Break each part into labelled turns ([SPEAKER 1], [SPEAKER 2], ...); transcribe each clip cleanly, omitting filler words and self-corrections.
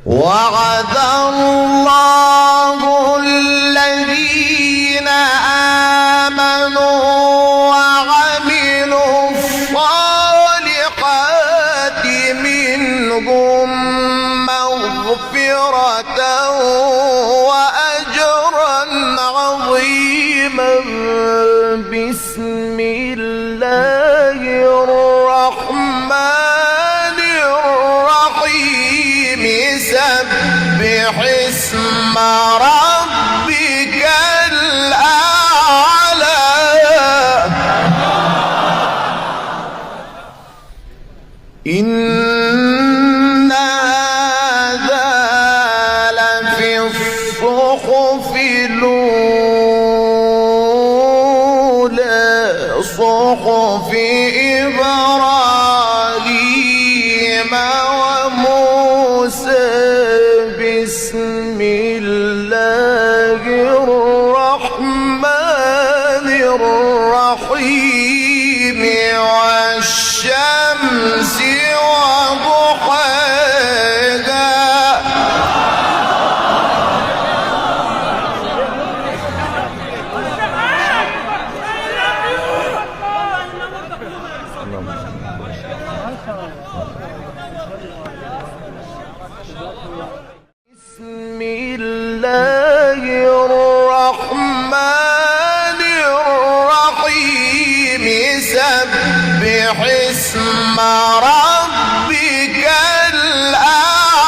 [SPEAKER 1] وعد الله الذين آمنوا وعملوا الصالحات منهم مغفرة وأجرا عظيما. بسم الله الرحمن الرحيم. سبح اسم ربك الأعلى. إن هذا لفي الصحف الأولى صحف إبراهيم وموسى. بسم الله الرحمن الرحيم. والشمس وضحاها. بسم الله الرحمن الرحيم. سبح اسم ربك الأعلى.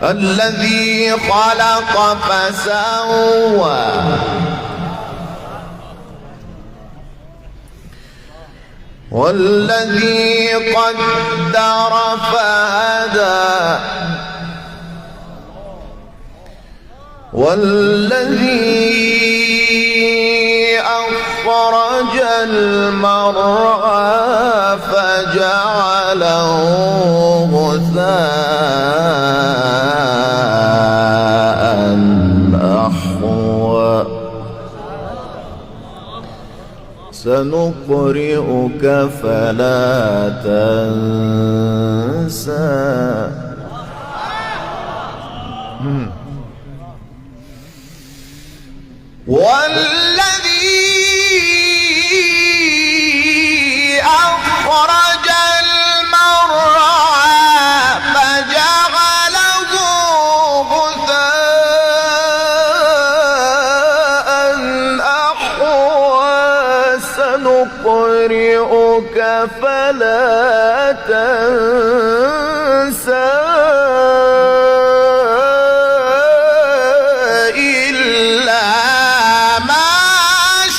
[SPEAKER 1] الذي خلق فسوى والذي قدر فهدى والذي أخرج المرعى فجعله غثاء أحوى. سنقرئك فلا تنسى. والذي أخرج المرعى فجعله غثاء أحوى. سنقرئك فلا تنسى إلا ما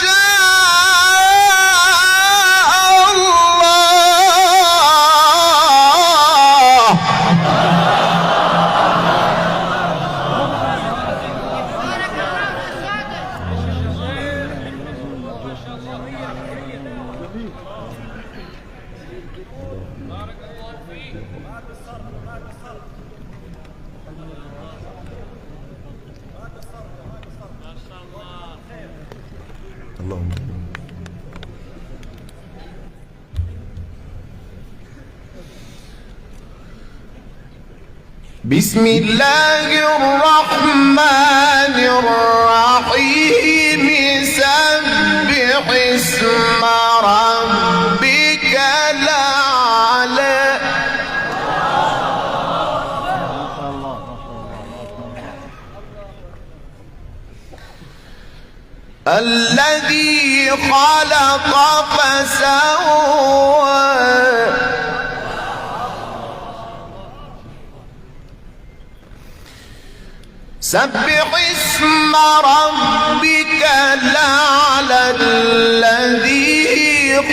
[SPEAKER 1] شاء الله. اللهم بسم الله الرحمن الرحيم. سبح اسم ربك الأعلى. الذي خلق فسوى سبح اسم ربك الأعلى. الذي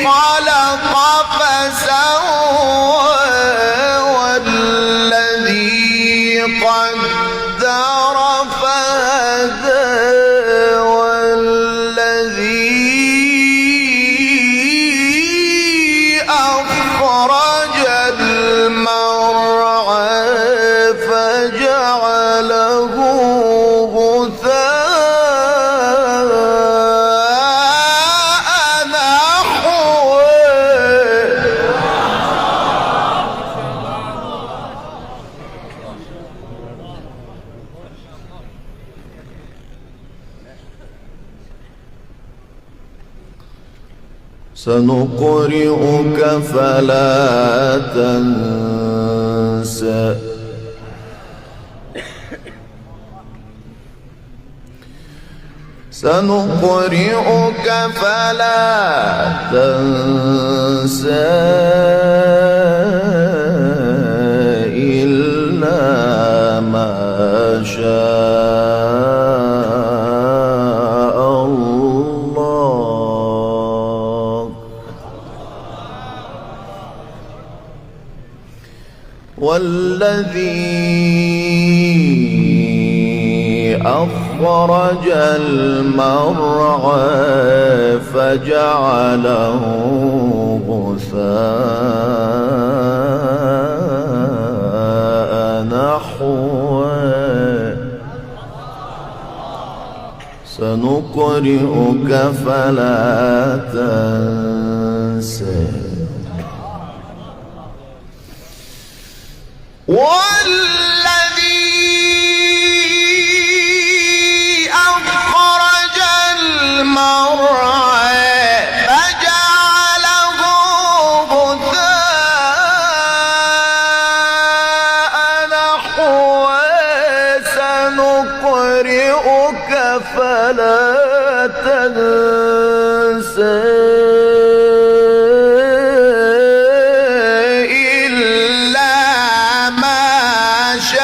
[SPEAKER 1] خلق فسوى والذي قدر فهدى والذي أخرج المرعى فجعله غثاء نحوه. سنقرئك فلا تنسى سنقرئك فلا تنسى إلا ما شاء الله والذي أخرج المرعى فجعله غثاء نحوه سنقرئك فلا تنسى فلا تنسى إلا ما شاء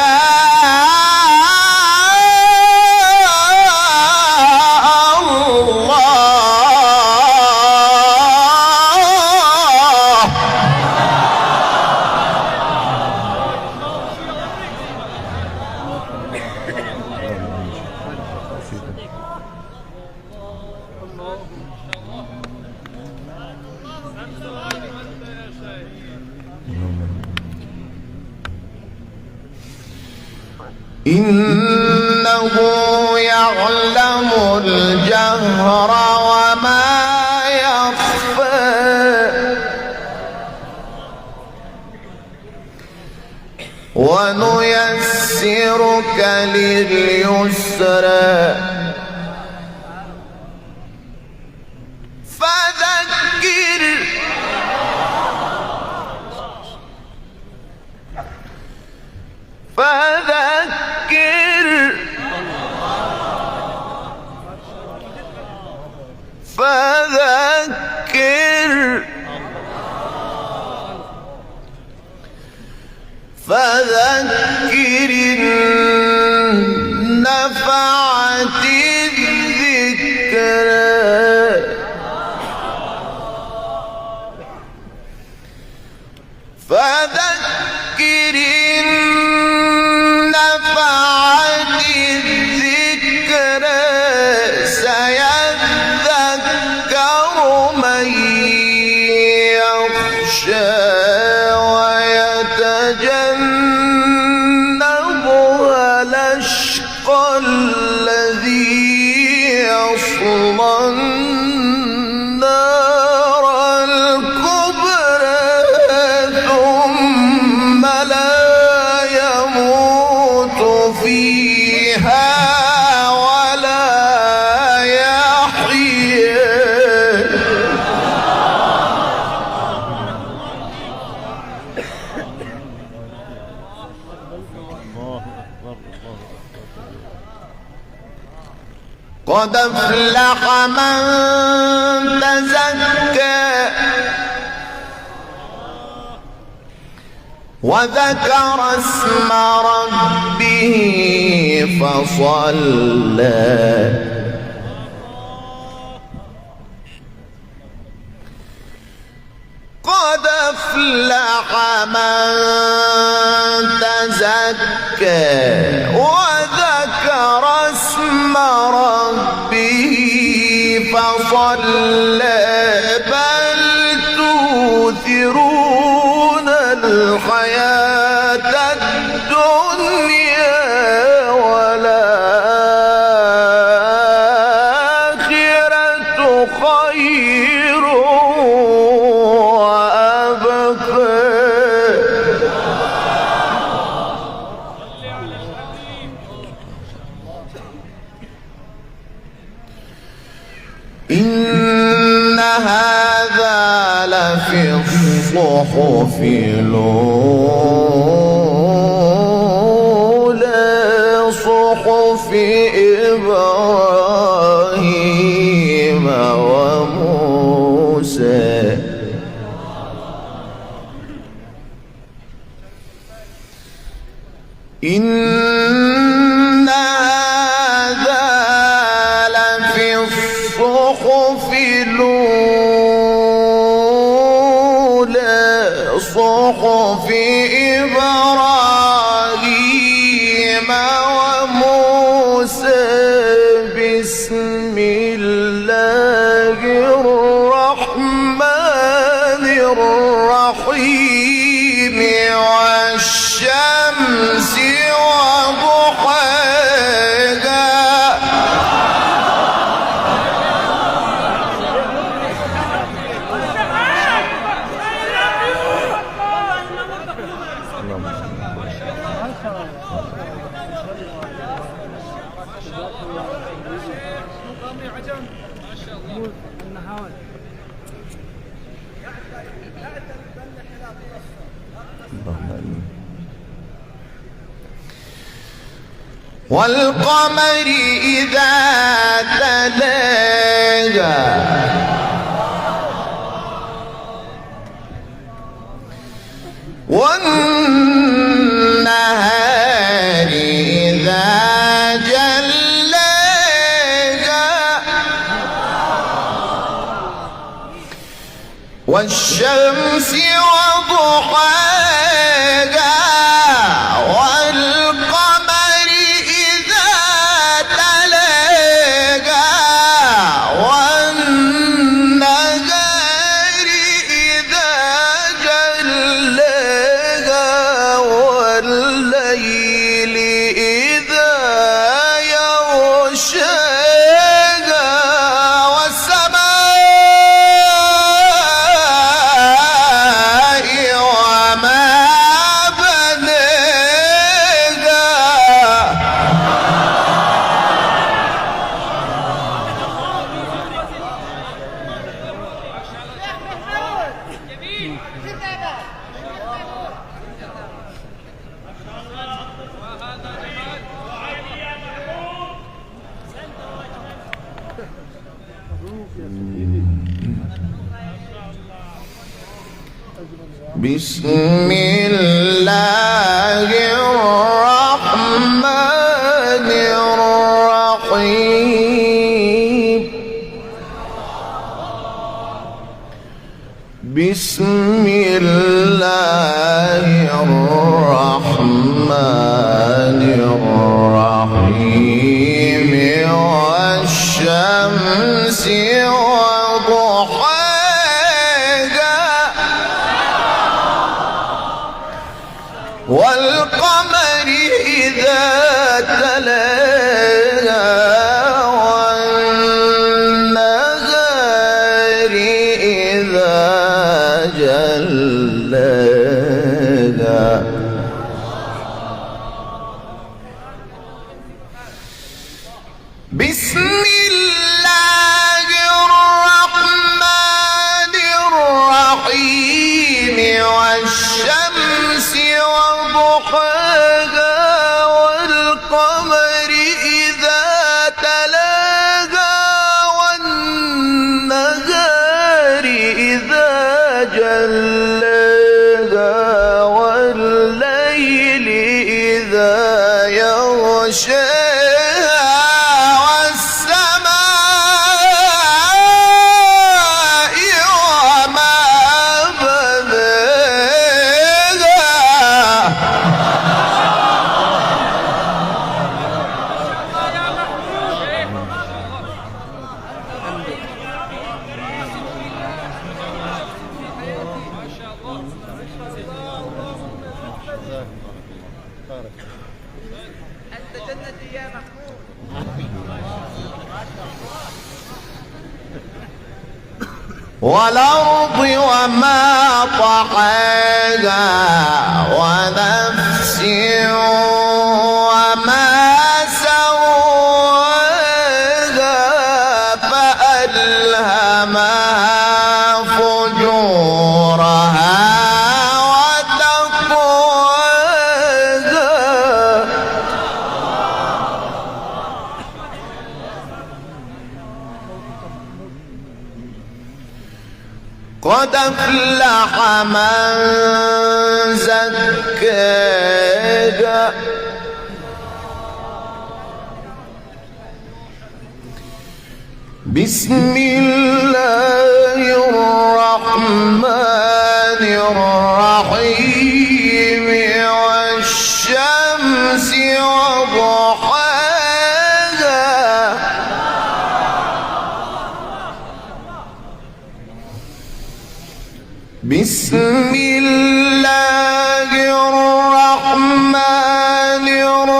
[SPEAKER 1] الله إنه يعلم الجهر وما يخفى ونيسرك لليسرى فذكر فذكر نفعت الذكرى فذكر نفعت الذكرى سيذكر من يخشى ويتجنبها الأشقى الذي يصلى النار الكبرى ثم لا يموت فيها ولا يحيا قد أفلح من تزكى وذكر اسم ربه فصلى قد أفلح من تزكى وذكر اسم ربه فصلى بل تؤثرون الحياة الدنيا والآخرة خير وأبقى إن هذا صحف الأولى صحف إبراهيم وموسى. إن هذا لفي الصحف الأولى صحف إبراهيم وموسى. بسم الله الرحمن الرحيم. والشمس وضحاها. والقمر إذا تلاها والنهار إذا جلاها والشمس وضحاها والقمر إذا تلاها والنهار إذا جلاها والليل إذا يغشاها والسماء وما بناها. بسم الله الرحمن الرحيم. بسم الله الرحمن الرحيم. والشمس وضحاها والقمر إذا تلاها والنهار إذا جلاها. بسم الله الرحمن الرحيم. والشمس وضحاها والقمر إذا تلاها والنهار إذا جلاها والليل إذا يغشاها والسماء وما بناها. والأرض وما طحاها ونفس وما سواها فألهمها فجورها قد أفلح من زكاها بسم الله الرحمن الرحيم والشمس وضحاها بسم الله الرحمن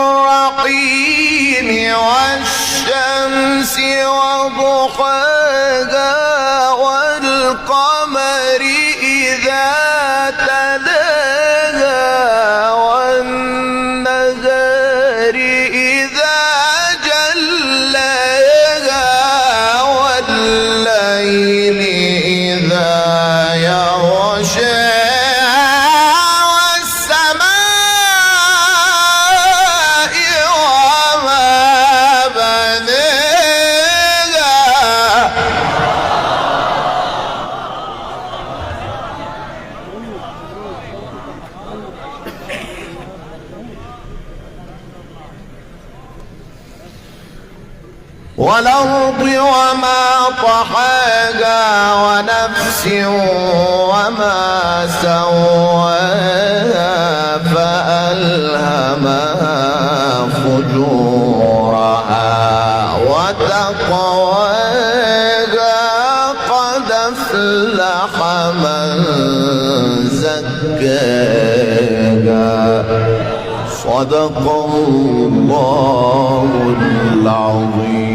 [SPEAKER 1] الرحيم والشمس وضحاها والقمر إذا تلاها والنهار إذا جلاها والليل إذا والسماء وما بنيها والأرض وما طحاها ونفس وما سواها فألهمها فجورها وتقواها قد أفلح من زكاها صدق الله العظيم.